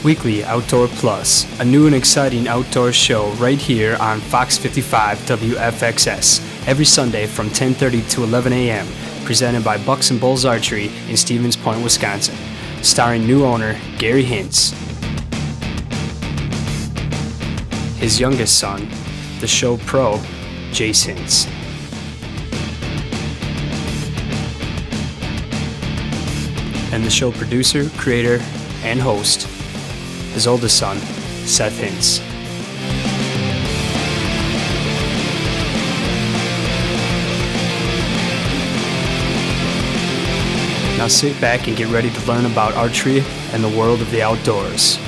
Weekly Outdoor Plus, a new and exciting outdoor show right here on Fox 55 WFXS, every Sunday from 10:30 to 11 a.m., presented by Bucks and Bulls Archery in Stevens Point, Wisconsin, starring new owner Gary Hintz. His youngest son, the show pro, Jace Hintz. And the show producer, creator, and host, his oldest son, Seth Hintz. Now sit back and get ready to learn about archery and the world of the outdoors.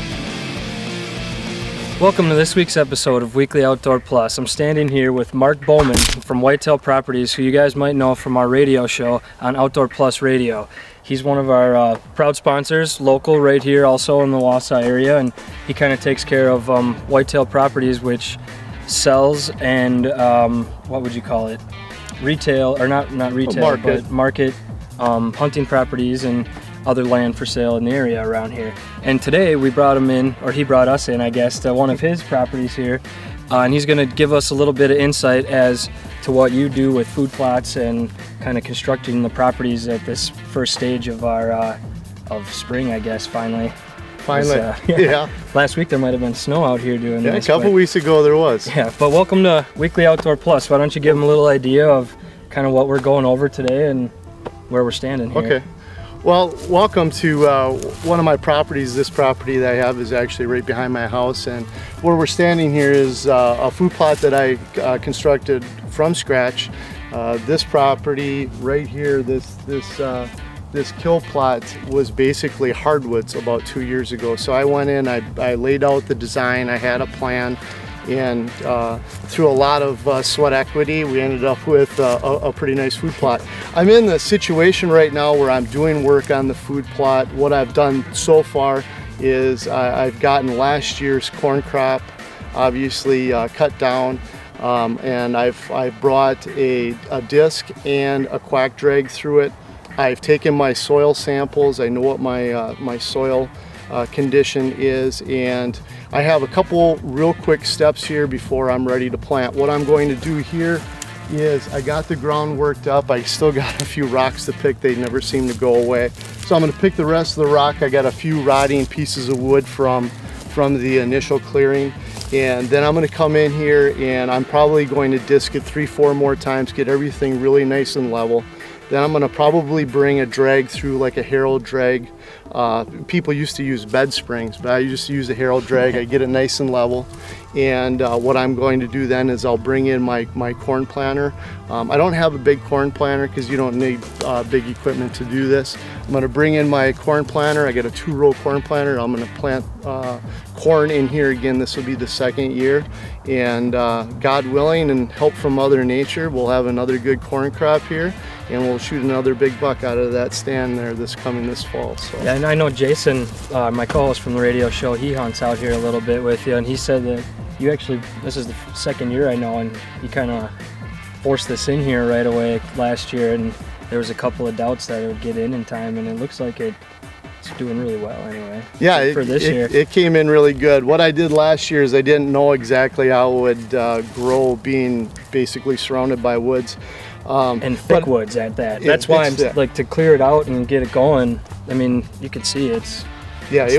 Welcome to this week's episode of Weekly Outdoor Plus. I'm standing here with Mark Bowman from Whitetail Properties, who you guys might know from our radio show on Outdoor Plus Radio. He's one of our proud sponsors, local right here also in the Wausau area, and he kind of takes care of Whitetail Properties, which sells and what would you call it? Retail, or not retail, but market hunting properties and other land for sale in the area around here. And today we brought him in, or he brought us in, I guess, to one of his properties here, and he's going to give us a little bit of insight as to what you do with food plots and kind of constructing the properties at this first stage of our of spring, I guess. Finally. Yeah. Last week there might have been snow out here doing this. A couple weeks ago there was. Yeah, but welcome to Weekly Outdoor Plus. Why don't you give them a little idea of kind of what we're going over today and where we're standing here. Okay. Well, welcome to one of my properties. This property that I have is actually right behind my house, and where we're standing here is a food plot that I constructed from scratch. This property right here, this kill plot was basically hardwoods about 2 years ago. So I went in, I laid out the design, I had a plan, and through a lot of sweat equity, we ended up with a pretty nice food plot. I'm in the situation right now where I'm doing work on the food plot. What I've done so far is I've gotten last year's corn crop, obviously cut down, and I've brought a disc and a quack drag through it. I've taken my soil samples. I know what my soil condition is, and I have a couple real quick steps here before I'm ready to plant. What I'm going to do here is I got the ground worked up. I still got a few rocks to pick. They never seem to go away. So I'm going to pick the rest of the rock. I got a few rotting pieces of wood from the initial clearing, and then I'm going to come in here and I'm probably going to disc it 3-4 more times, get everything really nice and level. Then I'm going to probably bring a drag through, like a Herald drag. People used to use bed springs, but I used to use a Herald drag. I get it nice and level. And what I'm going to do then is I'll bring in my corn planter. I don't have a big corn planter because you don't need big equipment to do this. I'm going to bring in my corn planter. I got a 2-row corn planter. I'm going to plant corn in here again. This will be the second year. And God willing and help from Mother Nature, we'll have another good corn crop here. And we'll shoot another big buck out of that stand there this fall. So. Yeah, and I know Jason, my co-host from the radio show, he hunts out here a little bit with you, and he said that you actually, this is the second year I know, and you kind of forced this in here right away last year, and there was a couple of doubts that it would get in time, and it looks like it's doing really well anyway. Yeah, for this year. It came in really good. What I did last year is I didn't know exactly how it would grow, being basically surrounded by woods. And thick woods at that. That's why I'm like, to clear it out and get it going. I mean, you can see it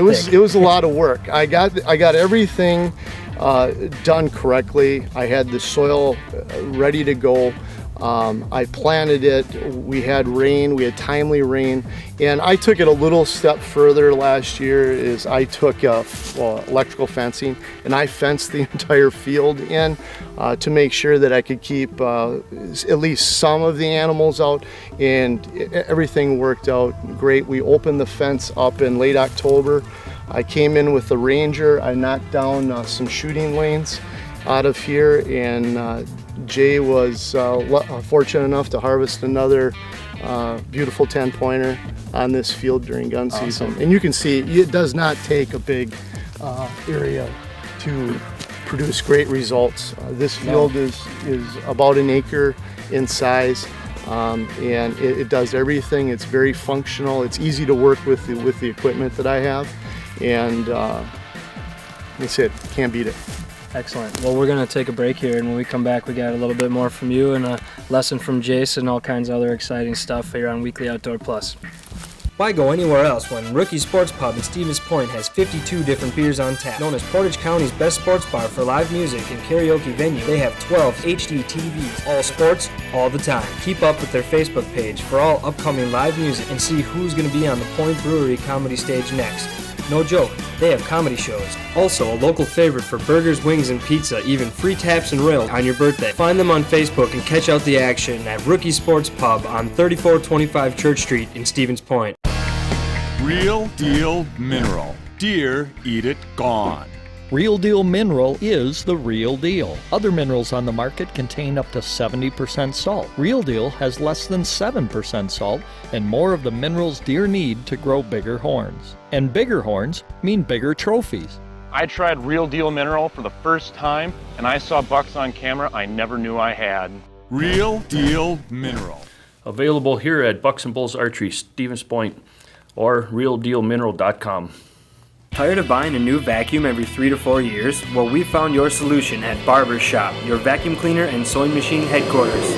was a lot of work. I got everything done correctly. I had the soil ready to go. I planted it. We had rain. We had timely rain, and I took it a little step further last year. Is I took electrical fencing and I fenced the entire field in to make sure that I could keep at least some of the animals out, and everything worked out great. We opened the fence up in late October. I came in with the Ranger. I knocked down some shooting lanes out of here, and Jay was fortunate enough to harvest another beautiful 10-pointer on this field during gun season. And you can see it does not take a big area to produce great results. This field is about an acre in size. And it does everything. It's very functional. It's easy to work with the equipment that I have. and that's it. Can't beat it. Excellent. Well, we're going to take a break here, and when we come back, we got a little bit more from you and a lesson from Jason, all kinds of other exciting stuff here on Weekly Outdoor Plus. Why go anywhere else when Rookie Sports Pub in Stevens Point has 52 different beers on tap? Known as Portage County's best sports bar for live music and karaoke venue, they have 12 HD TVs, all sports, all the time. Keep up with their Facebook page for all upcoming live music and see who's going to be on the Point Brewery comedy stage next. No joke, they have comedy shows. Also, a local favorite for burgers, wings, and pizza, even free taps and rails on your birthday. Find them on Facebook and catch out the action at Rookie Sports Pub on 3425 Church Street in Stevens Point. Real Deal Mineral. Deer eat it gone. Real Deal Mineral is the real deal. Other minerals on the market contain up to 70% salt. Real Deal has less than 7% salt and more of the minerals deer need to grow bigger horns. And bigger horns mean bigger trophies. I tried Real Deal Mineral for the first time, and I saw bucks on camera I never knew I had. Real Deal Mineral. Available here at Bucks and Bulls Archery, Stevens Point, or realdealmineral.com. Tired of buying a new vacuum every 3 to 4 years? Well, we found your solution at Barber's Shop, your vacuum cleaner and sewing machine headquarters.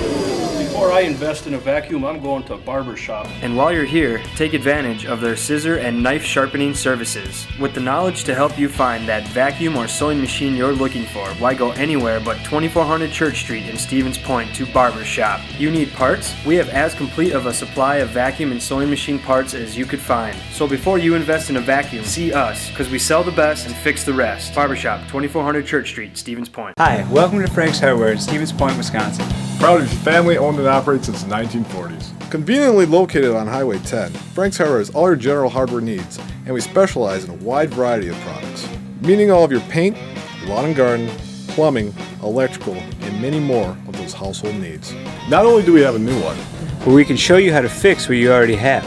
Before I invest in a vacuum, I'm going to a barber's shop. And while you're here, take advantage of their scissor and knife sharpening services. With the knowledge to help you find that vacuum or sewing machine you're looking for, why go anywhere but 2400 Church Street in Stevens Point to Barber's Shop? You need parts? We have as complete of a supply of vacuum and sewing machine parts as you could find. So before you invest in a vacuum, see us, because we sell the best and fix the rest. Barber's Shop, 2400 Church Street, Stevens Point. Hi, welcome to Frank's Hardware in Stevens Point, Wisconsin. Proud to be family-owned and operated since the 1940s. Conveniently located on Highway 10, Frank's Hardware has all your general hardware needs, and we specialize in a wide variety of products, meaning all of your paint, lawn and garden, plumbing, electrical, and many more of those household needs. Not only do we have a new one, but we can show you how to fix what you already have.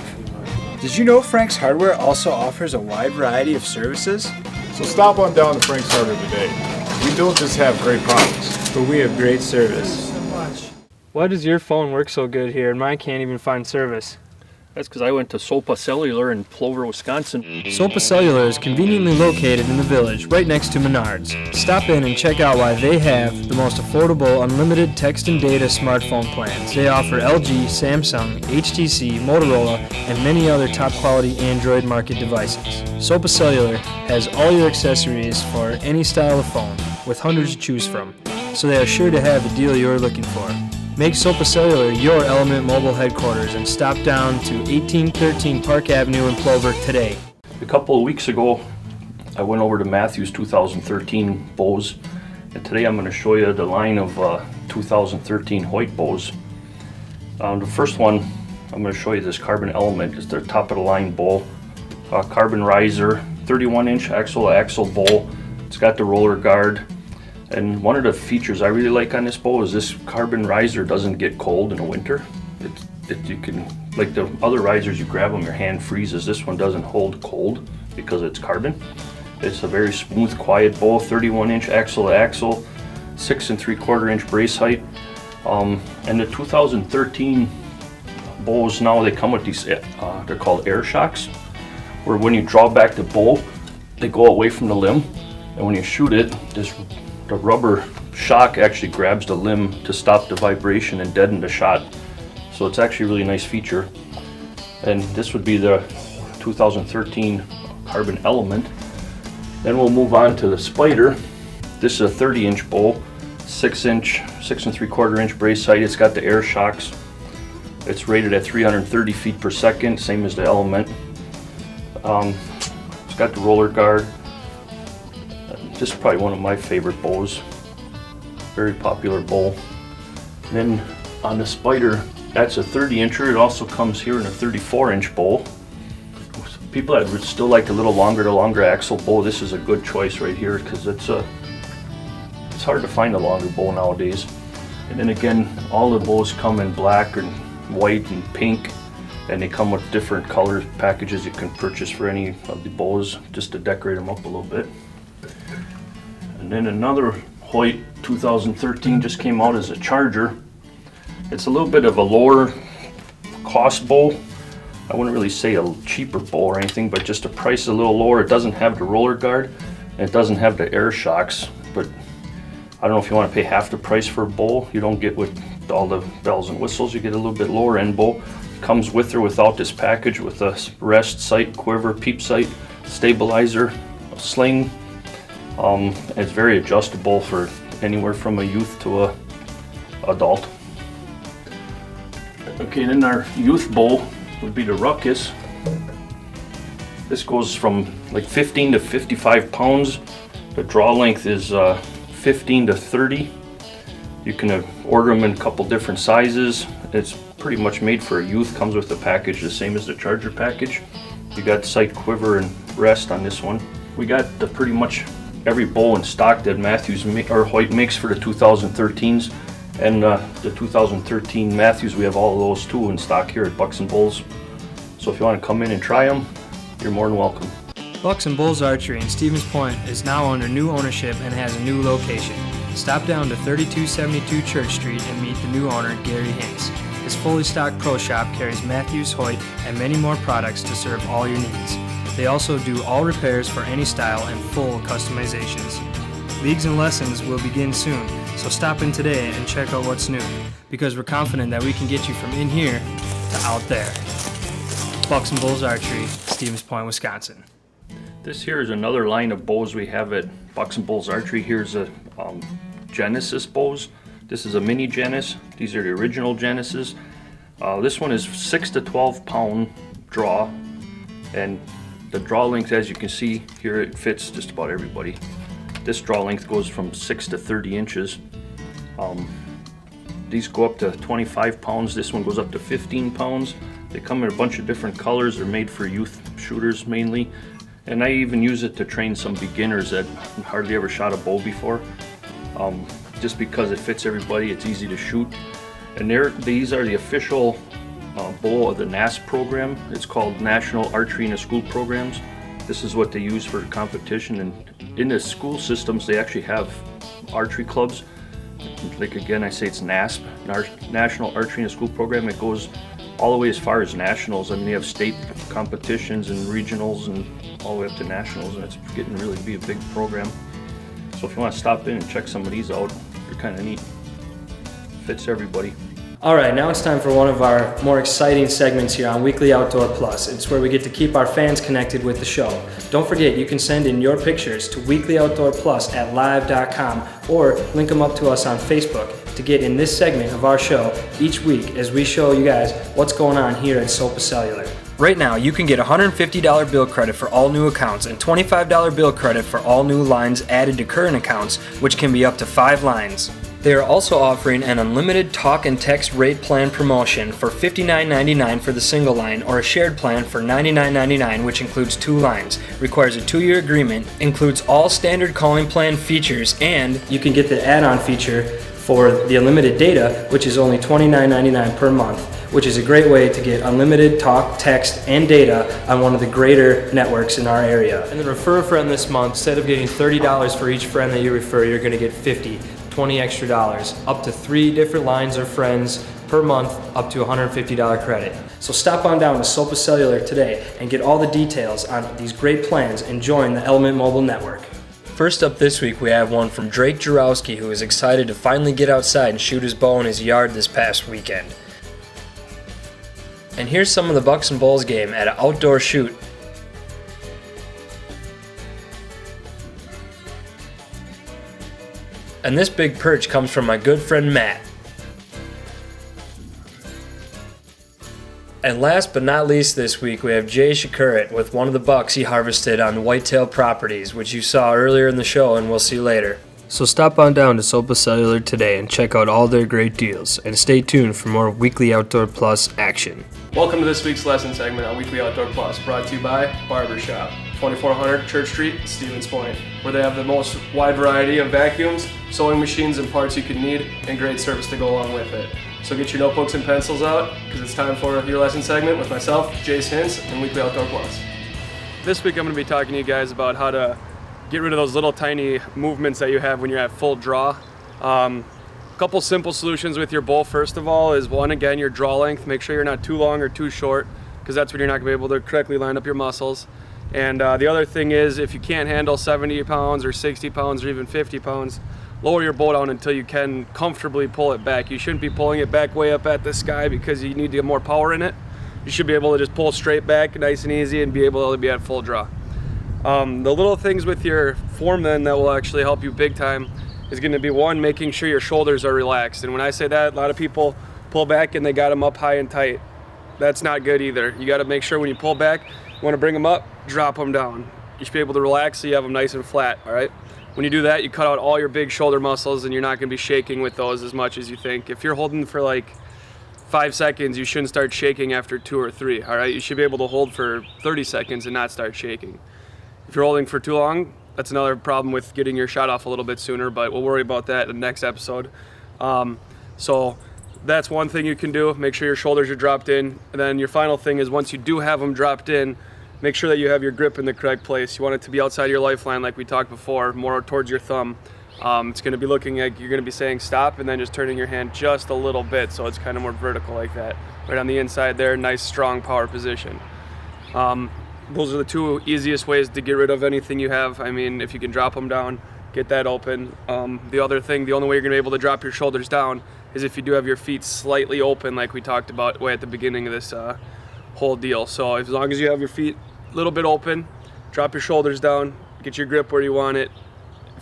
Did you know Frank's Hardware also offers a wide variety of services? So stop on down to Frank's Hardware today. We don't just have great products, but we have great service. Why does your phone work so good here and mine can't even find service? That's because I went to Sopa Cellular in Plover, Wisconsin. Sopa Cellular is conveniently located in the village, right next to Menards. Stop in and check out why they have the most affordable unlimited text and data smartphone plans. They offer LG, Samsung, HTC, Motorola, and many other top quality Android market devices. Sopa Cellular has all your accessories for any style of phone, with hundreds to choose from, so they are sure to have the deal you're looking for. Make Sopa Cellular your Element Mobile headquarters and stop down to 1813 Park Avenue in Plover today. A couple of weeks ago, I went over to Matthew's 2013 bows, and today I'm going to show you the line of 2013 Hoyt bows. The first one, I'm going to show you this Carbon Element. It's their top of the line bow. Carbon riser, 31-inch axle-to-axle bow. It's got the roller guard. And one of the features I really like on this bow is this carbon riser doesn't get cold in the winter. You can, like the other risers, you grab them, your hand freezes. This one doesn't hold cold because it's carbon. It's a very smooth, quiet bow, 31-inch axle-to-axle, 6 3/4-inch brace height. And the 2013 bows now, they come with these, they're called air shocks, where when you draw back the bow, they go away from the limb, and when you shoot it, the rubber shock actually grabs the limb to stop the vibration and deaden the shot. So it's actually a really nice feature. And this would be the 2013 Carbon Element. Then we'll move on to the Spider. This is a 30-inch bow, 6 3/4-inch brace height. It's got the air shocks. It's rated at 330 feet per second, same as the Element. It's got the roller guard. This is probably one of my favorite bows. Very popular bow. And then on the Spider, that's a 30-incher. It also comes here in a 34-inch bow. People that would still like the longer axle bow, this is a good choice right here because it's hard to find a longer bow nowadays. And then again, all the bows come in black and white and pink, and they come with different color packages you can purchase for any of the bows just to decorate them up a little bit. And then another Hoyt 2013 just came out as a Charger. It's a little bit of a lower cost bow. I wouldn't really say a cheaper bow or anything, but just the price is a little lower. It doesn't have the roller guard, and it doesn't have the air shocks, but I don't know if you want to pay half the price for a bow. You don't get with all the bells and whistles. You get a little bit lower end bow. Comes with or without this package with a rest sight, quiver, peep sight, stabilizer, a sling. It's very adjustable for anywhere from a youth to a adult. Okay, then our youth bow would be the Ruckus. This goes from like 15 to 55 pounds. The draw length is 15 to 30. You can order them in a couple different sizes. It's pretty much made for a youth. Comes with the package the same as the Charger package. You got sight, quiver, and rest on this one. We got pretty much every bow in stock that Matthews or Hoyt makes for the 2013s, and the 2013 Matthews. We have all of those too in stock here at Bucks and Bulls. So if you want to come in and try them, you're more than welcome. Bucks and Bulls Archery in Stevens Point is now under new ownership and has a new location. Stop down to 3272 Church Street and meet the new owner, Gary Hintz. His fully stocked pro shop carries Matthews, Hoyt, and many more products to serve all your needs. They also do all repairs for any style and full customizations. Leagues and lessons will begin soon, so stop in today and check out what's new, because we're confident that we can get you from in here to out there. Bucks and Bulls Archery, Stevens Point, Wisconsin. This here is another line of bows we have at Bucks and Bulls Archery. Here's a Genesis bows. This is a mini Genesis. These are the original Genesis. This one is 6 to 12 pound draw, and the draw length, as you can see here, it fits just about everybody. This draw length goes from 6 to 30 inches. These go up to 25 pounds. This one goes up to 15 pounds. They come in a bunch of different colors. They're made for youth shooters mainly. And I even use it to train some beginners that hardly ever shot a bow before. Just because it fits everybody, it's easy to shoot. And these are the official bow of the NASP program. It's called National Archery in the School Programs. This is what they use for competition. And in the school systems, they actually have archery clubs. Like again, I say it's NASP, National Archery in the School Program. It goes all the way as far as nationals. I mean, they have state competitions and regionals and all the way up to nationals, and it's getting really to be a big program. So if you want to stop in and check some of these out, they're kind of neat. Fits everybody. All right, now it's time for one of our more exciting segments here on Weekly Outdoor Plus. It's where we get to keep our fans connected with the show. Don't forget, you can send in your pictures to weeklyoutdoorplus@live.com or link them up to us on Facebook to get in this segment of our show each week as we show you guys what's going on here at SOPA Cellular. Right now, you can get $150 bill credit for all new accounts and $25 bill credit for all new lines added to current accounts, which can be up to 5 lines. They are also offering an unlimited talk and text rate plan promotion for $59.99 for the single line, or a shared plan for $99.99, which includes 2 lines, requires a 2-year agreement, includes all standard calling plan features, and you can get the add-on feature for the unlimited data, which is only $29.99 per month, which is a great way to get unlimited talk, text, and data on one of the greater networks in our area. And then refer a friend this month. Instead of getting $30 for each friend that you refer, you're going to get $20 extra dollars, up to 3 different lines or friends per month, up to $150 credit. So stop on down to SOPA Cellular today and get all the details on these great plans and join the Element Mobile Network. First up this week, we have one from Drake Jarowski, who is excited to finally get outside and shoot his bow in his yard this past weekend. And here's some of the Bucks and Bulls game at an outdoor shoot. And this big perch comes from my good friend Matt. And last but not least this week, we have Jay Shakurit with one of the bucks he harvested on Whitetail Properties, which you saw earlier in the show and we'll see later. So stop on down to SOPA Cellular today and check out all their great deals, and stay tuned for more Weekly Outdoor Plus action. Welcome to this week's lesson segment on Weekly Outdoor Plus, brought to you by Barbershop, 2400 Church Street, Stevens Point, where they have the most wide variety of vacuums, sewing machines, and parts you could need, and great service to go along with it. So get your notebooks and pencils out, because it's time for your lesson segment with myself, Jace Hintz, and Weekly Outdoor Plus. This week I'm going to be talking to you guys about how to get rid of those little tiny movements that you have when you're at full draw. Couple simple solutions with your bow. First of all is, one, again, your draw length. Make sure you're not too long or too short, because because that's when you're not going to be able to correctly line up your muscles. And the other thing is, if you can't handle 70 pounds or 60 pounds or even 50 pounds, lower your bow down until you can comfortably pull it back. You shouldn't be pulling it back way up at the sky because you need to get more power in it. You should be able to just pull straight back nice and easy and be able to be at full draw. The little things with your form then that will actually help you big time is going to be, one, making sure your shoulders are relaxed. And when I say that, a lot of people pull back and they got them up high and tight. That's not good either. You got to make sure when you pull back, you want to bring them up, drop them down. You should be able to relax so you have them nice and flat, all right? When you do that, you cut out all your big shoulder muscles and you're not going to be shaking with those as much as you think. If you're holding for like 5 seconds, you shouldn't start shaking after 2 or 3, all right? You should be able to hold for 30 seconds and not start shaking. If you're holding for too long, that's another problem with getting your shot off a little bit sooner, but we'll worry about that in the next episode. So that's one thing you can do. Make sure your shoulders are dropped in. And then your final thing is, once you do have them dropped in, make sure that you have your grip in the correct place. You want it to be outside your lifeline like we talked before, more towards your thumb. It's going to be looking like you're going to be saying stop and then just turning your hand just a little bit so it's kind of more vertical like that. Right on the inside there, nice strong power position. Those are the 2 easiest ways to get rid of anything you have. I mean, if you can drop them down, get that open. The other thing, the only way you're going to be able to drop your shoulders down is if you do have your feet slightly open like we talked about way at the beginning of this whole deal. So as long as you have your feet a little bit open, drop your shoulders down, get your grip where you want it.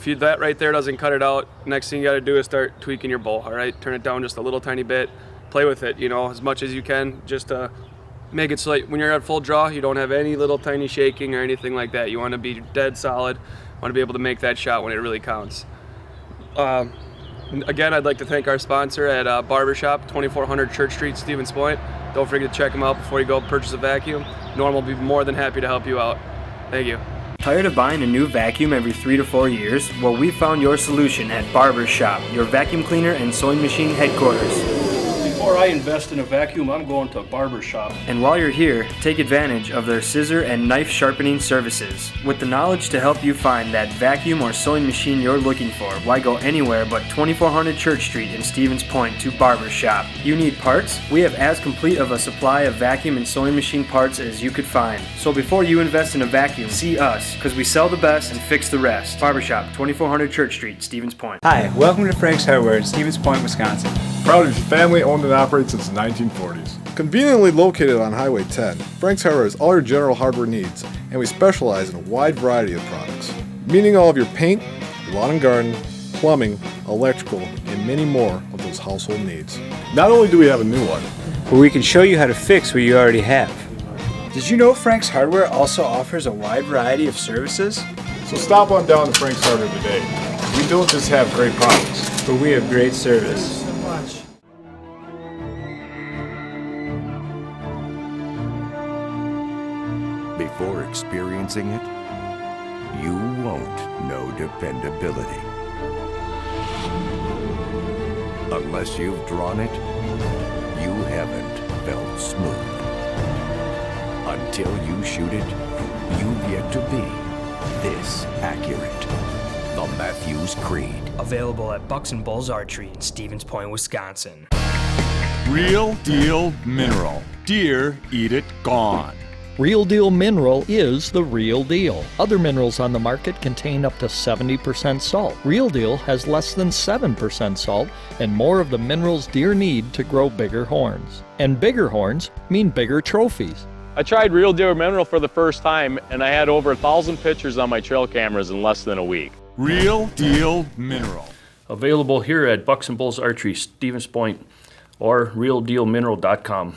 If that right there doesn't cut it out, next thing you got to do is start tweaking your bow, all right? Turn it down just a little tiny bit. Play with it, you know, as much as you can, just to make it so that when you're at full draw, you don't have any little tiny shaking or anything like that. You want to be dead solid. You want to be able to make that shot when it really counts. Again, I'd like to thank our sponsor at Barbershop, 2400 Church Street, Stevens Point. Don't forget to check them out before you go purchase a vacuum. Norm will be more than happy to help you out. Thank you. Tired of buying a new vacuum every 3 to 4 years? Well, we found your solution at Barbershop, your vacuum cleaner and sewing machine headquarters. Before I invest in a vacuum, I'm going to a barber shop. And while you're here, take advantage of their scissor and knife sharpening services. With the knowledge to help you find that vacuum or sewing machine you're looking for, why go anywhere but 2400 Church Street in Stevens Point to Barber Shop? You need parts? We have as complete of a supply of vacuum and sewing machine parts as you could find. So before you invest in a vacuum, see us, because we sell the best and fix the rest. Barber Shop, 2400 Church Street, Stevens Point. Hi, welcome to Frank's Hardware in Stevens Point, Wisconsin. Proud to be family owned and operated since the 1940s. Conveniently located on Highway 10, Frank's Hardware has all your general hardware needs, and we specialize in a wide variety of products, meaning all of your paint, lawn and garden, plumbing, electrical, and many more of those household needs. Not only do we have a new one, but we can show you how to fix what you already have. Did you know Frank's Hardware also offers a wide variety of services? So stop on down to Frank's Hardware today. We don't just have great products, but we have great service. Before experiencing it, you won't know dependability. Unless you've drawn it, you haven't felt smooth. Until you shoot it, you've yet to be this accurate. The Matthews Creed. Available at Bucks and Bulls Archery in Stevens Point, Wisconsin. Real Deal Mineral. Deer eat it gone. Real Deal Mineral is the real deal. Other minerals on the market contain up to 70% salt. Real Deal has less than 7% salt and more of the minerals deer need to grow bigger horns. And bigger horns mean bigger trophies. I tried Real Deal Mineral for the first time, and I had over 1,000 pictures on my trail cameras in less than a week. Real Deal Mineral. Available here at Bucks and Bulls Archery, Stevens Point, or realdealmineral.com.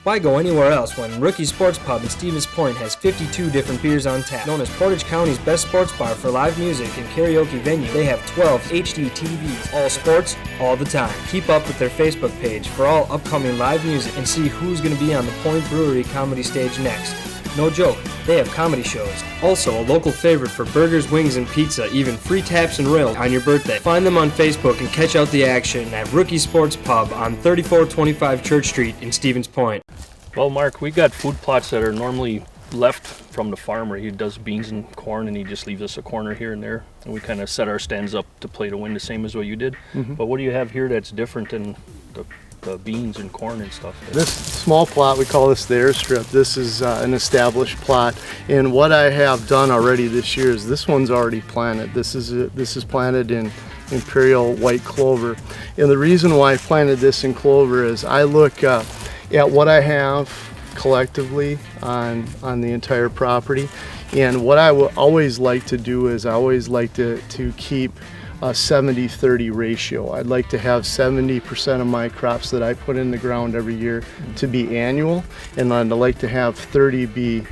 Why go anywhere else when Rookie Sports Pub in Stevens Point has 52 different beers on tap? Known as Portage County's best sports bar for live music and karaoke venue, they have 12 HD TVs, all sports, all the time. Keep up with their Facebook page for all upcoming live music and see who's going to be on the Point Brewery comedy stage next. No joke, they have comedy shows. Also, a local favorite for burgers, wings, and pizza, even free taps and rails on your birthday. Find them on Facebook and catch out the action at Rookie Sports Pub on 3425 Church Street in Stevens Point. Well, Mark, we got food plots that are normally left from the farmer. He does beans and corn, and he just leaves us a corner here and there. And we kind of set our stands up to play to win, the same as what you did. Mm-hmm. But what do you have here that's different than the the beans and corn and stuff. This small plot, we call this the airstrip. This is an established plot, and what I have done already this year is this one's already planted. This is planted in Imperial white clover, and the reason why I planted this in clover is I look at what I have collectively on the entire property, and what I will always like to do is I always like to keep a 70-30 ratio. I'd like to have 70% of my crops that I put in the ground every year to be annual, and I'd like to have 30 be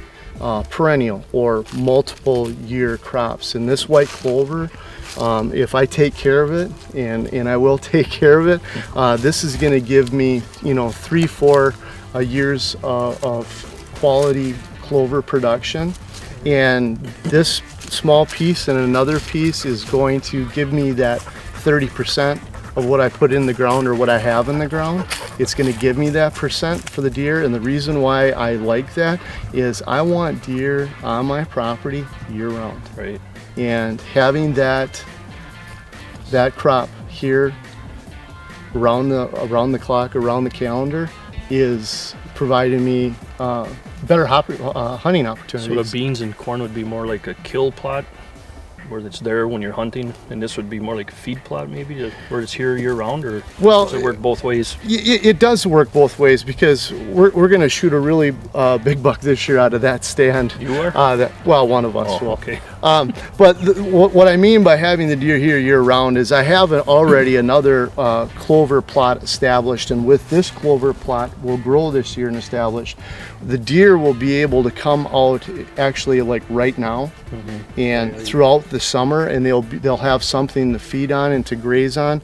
perennial or multiple year crops. And this white clover, if I take care of it, and I will take care of it, this is going to give me 3-4 years of quality clover production. And this small piece and another piece is going to give me that 30% of what I put in the ground or what I have in the ground. It's going to give me that percent for the deer, and the reason why I like that is I want deer on my property year round. Right. And having that crop here around the clock, around the calendar, is providing me better hunting opportunities. So the beans and corn would be more like a kill plot, where it's there when you're hunting, and this would be more like a feed plot, maybe, where it's here year round, or does it work both ways? It does work both ways, because we're going to shoot a really big buck this year out of that stand. You are? One of us will. Okay. But what I mean by having the deer here year round is I have already another clover plot established, and with this clover plot will grow this year and established, the deer will be able to come out actually like right now and throughout the summer, and they'll have something to feed on and to graze on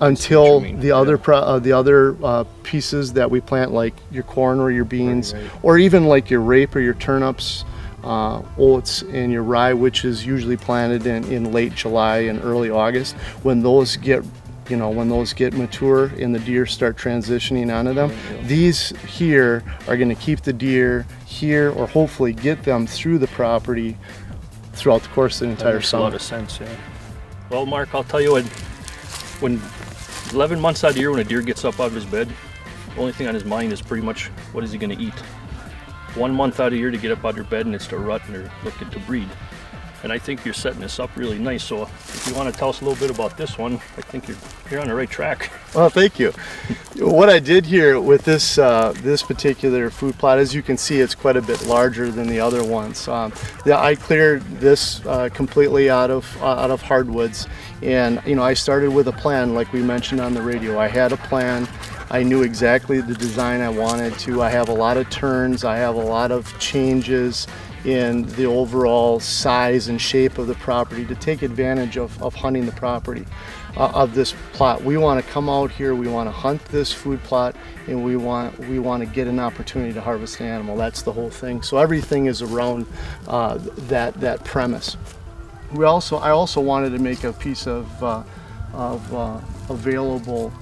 until the other pieces that we plant, like your corn or your beans, or even like your rape or your turnips, oats and your rye, which is usually planted in late July and early August. When those get mature and the deer start transitioning onto them, these here are going to keep the deer here, or hopefully get them through the property throughout the course of the entire summer. That makes a lot of sense, yeah. Well, Mark, I'll tell you what, when 11 months out of the year, when a deer gets up out of his bed, the only thing on his mind is pretty much what is he going to eat. 1 month out of the year to get up out of your bed, and it's to rut, and they're looking to breed. And I think you're setting this up really nice. So if you want to tell us a little bit about this one, I think you're on the right track. Well, thank you. What I did here with this particular food plot, as you can see, it's quite a bit larger than the other ones. I cleared this completely out of hardwoods, and I started with a plan, like we mentioned on the radio. I had a plan. I knew exactly the design I wanted to. I have a lot of turns. I have a lot of changes in the overall size and shape of the property to take advantage of hunting the property of this plot. We want to come out here, we want to hunt this food plot, and we want to get an opportunity to harvest an animal. That's the whole thing. So everything is around that premise. I also wanted to make a piece of available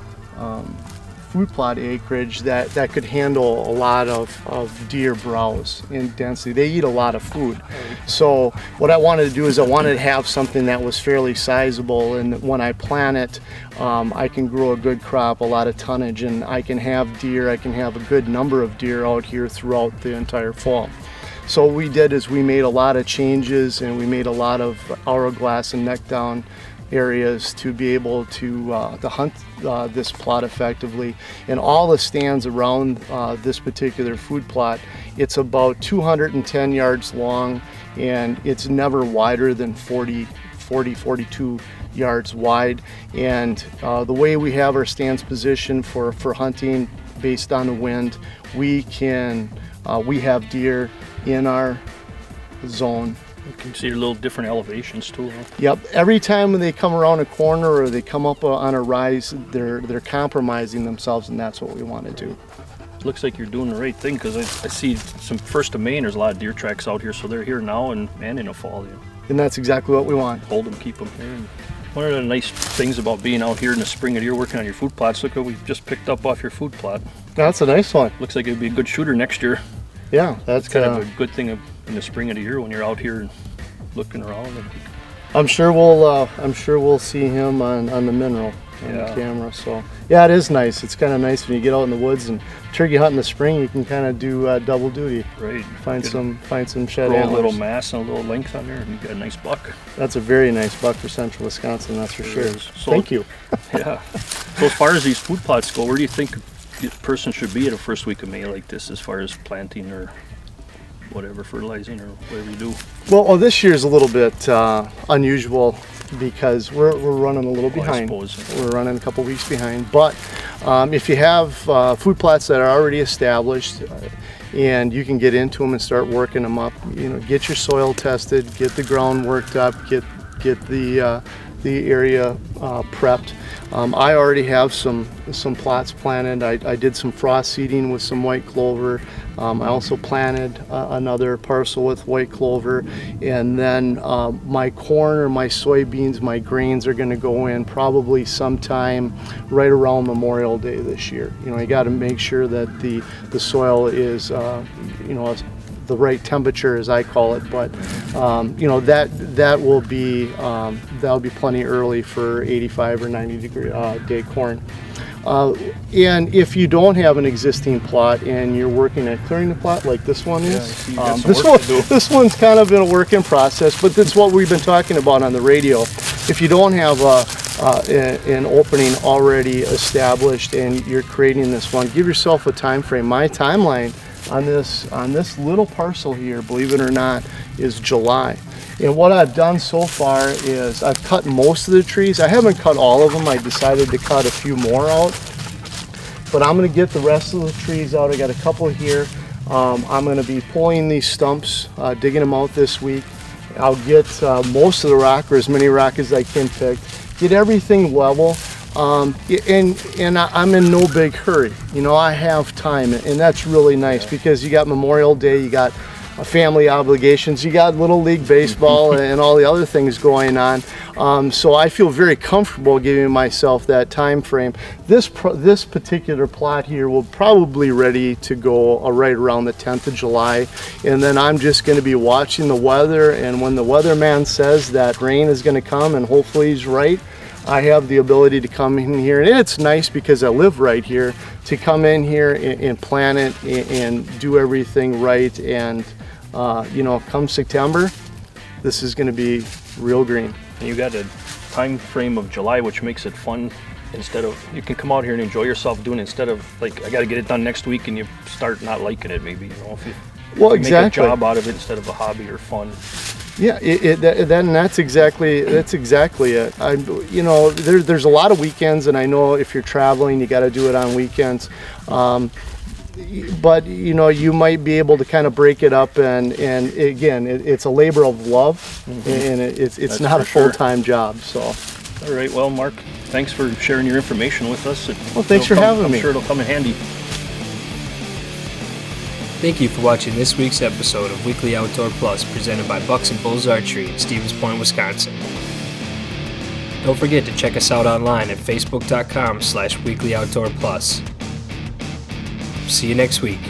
food plot acreage that could handle a lot of deer browse in density. They eat a lot of food. So what I wanted to do is I wanted to have something that was fairly sizable, and when I plant it, I can grow a good crop, a lot of tonnage, and I can have deer, I can have a good number of deer out here throughout the entire fall. So what we did is we made a lot of changes, and we made a lot of hourglass and neck down areas to be able to hunt this plot effectively. And all the stands around this particular food plot, it's about 210 yards long, and it's never wider than 42 yards wide. And the way we have our stands positioned for hunting based on the wind, we have deer in our zone. You can see a little different elevations too. Huh? Yep. Every time when they come around a corner or they come up on a rise, they're compromising themselves, and that's what we want to do. Looks like you're doing the right thing, because I see some first of May, and there's a lot of deer tracks out here, so they're here now and in the fall. Yeah. And that's exactly what we want. Hold them, keep them here. And one of the nice things about being out here in the spring of the year working on your food plots, look what we just picked up off your food plot. That's a nice one. Looks like it'd be a good shooter next year. Yeah, that's kind of a good thing in the spring of the year when you're out here looking around. I'm sure we'll see him on the mineral. the camera. So yeah, it is nice. It's kind of nice when you get out in the woods and turkey hunt in the spring. You can kind of do double duty. Right. Find some shed antlers. antlers. A little mass and a little length on there, and you got a nice buck. That's a very nice buck for central Wisconsin. That's for sure. So, thank you. Yeah. So as far as these food plots go, where do you think the person should be at the first week of May like this, as far as planting or whatever, fertilizing or whatever you do? Well, this year is a little bit unusual because we're running a little behind. We're running a couple weeks behind. But if you have food plots that are already established and you can get into them and start working them up, get your soil tested, get the ground worked up, get the area prepped. I already have some plots planted. I did some frost seeding with some white clover. I also planted another parcel with white clover, and then my corn or my soybeans, my grains are going to go in probably sometime right around Memorial Day this year. You got to make sure that the soil is the right temperature, as I call it, but that'll be plenty early for 85 or 90 degree day corn. And if you don't have an existing plot and you're working at clearing the plot like this one is, this one's kind of in a work in process, but that's what we've been talking about on the radio. If you don't have an opening already established and you're creating this one, give yourself a time frame. My timeline on this little parcel here, believe it or not, is July. And what I've done so far is I've cut most of the trees. I haven't cut all of them. I decided to cut a few more out. But I'm going to get the rest of the trees out. I got a couple here. I'm going to be pulling these stumps, digging them out this week. I'll get most of the rock, or as many rock as I can pick. Get everything level. And I'm in no big hurry. I have time, and that's really nice because you got Memorial Day, you got family obligations, you got Little League Baseball and all the other things going on. So I feel very comfortable giving myself that time frame. This particular plot here will probably ready to go right around the 10th of July, and then I'm just going to be watching the weather, and when the weatherman says that rain is going to come, and hopefully he's right, I have the ability to come in here, and it's nice because I live right here, to come in here and plant it and do everything right. And come September, this is going to be real green. And you got a time frame of July, which makes it fun. Instead of, you can come out here and enjoy yourself doing it, instead of like, I got to get it done next week, and you start not liking it maybe. If you make a job out of it instead of a hobby or fun. Yeah, that's exactly it. There's a lot of weekends, and I know if you're traveling, you got to do it on weekends. But you might be able to kind of break it up, and again, it's a labor of love, and it's not a full-time job. So, all right, well, Mark, thanks for sharing your information with us. Well, thanks for having me. I'm sure it'll come in handy. Thank you for watching this week's episode of Weekly Outdoor Plus, presented by Bucks and Bulls Archery in Stevens Point, Wisconsin. Don't forget to check us out online at facebook.com/weeklyoutdoorplus. See you next week.